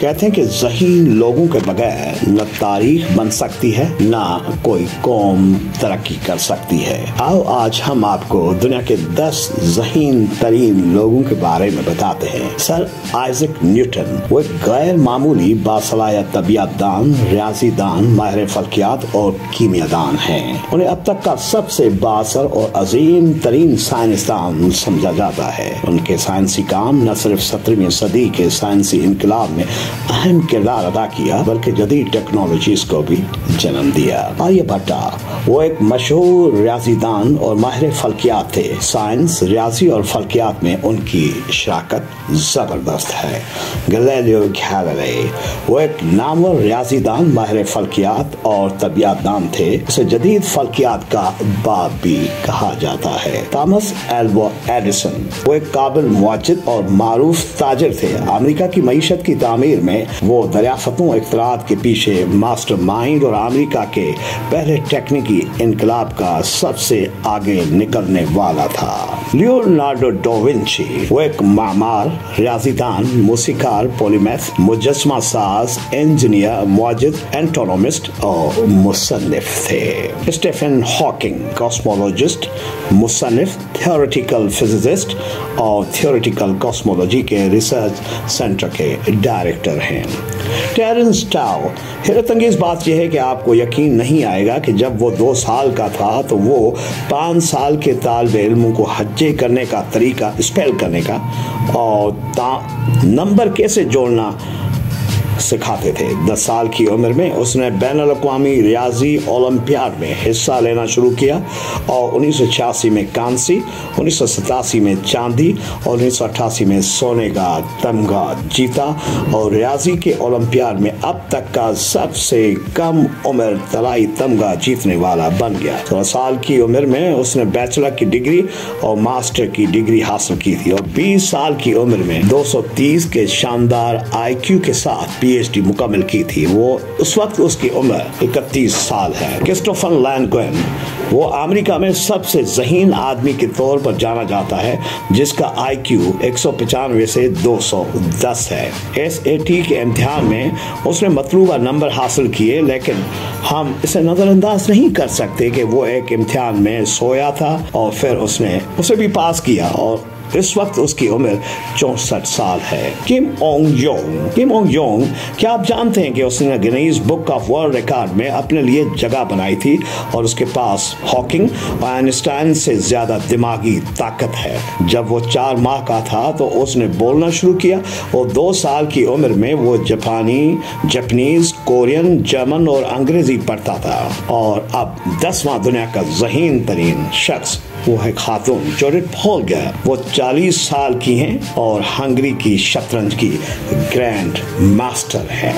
कहते हैं कि ज़हीन लोगों के बगैर न तारीख बन सकती है न कोई कौम तरक्की कर सकती है। आओ आज हम आपको दुनिया के 10 ज़हीन तरीन लोगों के बारे में बताते हैं। सर आइजैक न्यूटन, वो एक गैर मामूली बासलाहियत तबीयतदान, रियाजीदान, माहिर फल्कियात और कीमियादान हैं। उन्हें अब तक का सबसे बासर और अजीम तरीन साइंसदान समझा जाता है। उनके साइंसी काम न सिर्फ 17वीं सदी के साइंसी इनकलाब में अहम किरदार अदा किया बल्कि जदीद टेक्नोलॉजीज को भी जन्म दिया। आर्यभट्टा, वो एक मशहूर रियाजीदान और माहिर फल्कियात थे। साइंस, रियाजी और फल्कियात में उनकी शराकत जबरदस्त है। गैलीलियो गैलीली, वो एक नामवर रियाजीदान, माहिर फल्कियात और तबीयतदान थे। उसे जदीद फल्कियात का बाप भी कहा जाता है। थॉमस एल्वा एडिसन, वो एक काबिल मुआजिर और मारूफ ताजिर थे। अमेरिका की मईशत की तामीर में वो दरियाफ्तों इख्तिरात के पीछे मास्टर माइंड और अमेरिका के पहले टेक्निकी इनकलाब का सबसे आगे निकलने वाला था। लियोनार्डो डा विंची, वो एक मामार, रियाजीदान, मूसीकार, पॉलीमैथ, मुजस्समा साज, इंजीनियर, मुआजिर, एंटोनोमिस्ट और मुसन्निफ थे। स्टीफन हॉकिंग, कॉस्मोलॉजिस्ट, मुसन्निफ, थियोरेटिकल फिजिसिस्ट और थियोरेटिकल कॉस्मोलॉजी के रिसर्च सेंटर के डायरेक्टर हैं। टेरेंस टाउ, हैरतअंगेज बात यह है कि आपको यकीन नहीं आएगा कि जब वो 2 साल का था तो वो 5 साल के तालिबे इल्मों को हज्जे करने का तरीका, स्पेल करने का और नंबर कैसे जोड़ना सिखाते थे। 10 साल की उम्र में उसने बैनुल अक़वामी रियाजी ओलंपियाड में हिस्सा लेना शुरू किया और 1986 में कांसी, 1987 में चांदी और 1988 में सोने का तमगा जीता और रियाजी के ओलंपियाड में अब तक का सबसे कम उम्र तलाई तमगा जीतने वाला बन गया। 16 साल की उम्र में उसने बैचलर की डिग्री और मास्टर की डिग्री हासिल की थी और 20 साल की उम्र में 230 के शानदार IQ के साथ PhD मुकम्मल की थी। वो उस वक्त उसकी उम्र 31 साल है। क्रिस्टोफर लैंगवेन, वो अमेरिका में सबसे ज़हीन आदमी के तौर पर जाना जाता है जिसका IQ 195 से 210 है। SAT के इम्तिहान में उसने मतलूबा नंबर हासिल किए, लेकिन हम इसे नज़रअंदाज नहीं कर सकते कि वो एक इम्तिहान में सोया था और फिर उसने उसे भी पास किया और इस वक्त उसकी उम्र 64 साल है। किम ओंग योंग, क्या आप जानते हैं कि उसने Guinness book of world record में अपने लिए जगह बनाई थी और उसके पास हॉकिंग और आइंस्टाइन से ज्यादा दिमागी ताकत है। जब वो 4 माह का था तो उसने बोलना शुरू किया और 2 साल की उम्र में वो जापानीज, कोरियन, जर्मन और अंग्रेजी पढ़ता था और अब 10वां दुनिया का ज़हीन तरीन शख्स वो है खातून जूडिथ पोल्गर। वो 40 साल की हैं और हंगरी की शतरंज की ग्रैंड मास्टर है।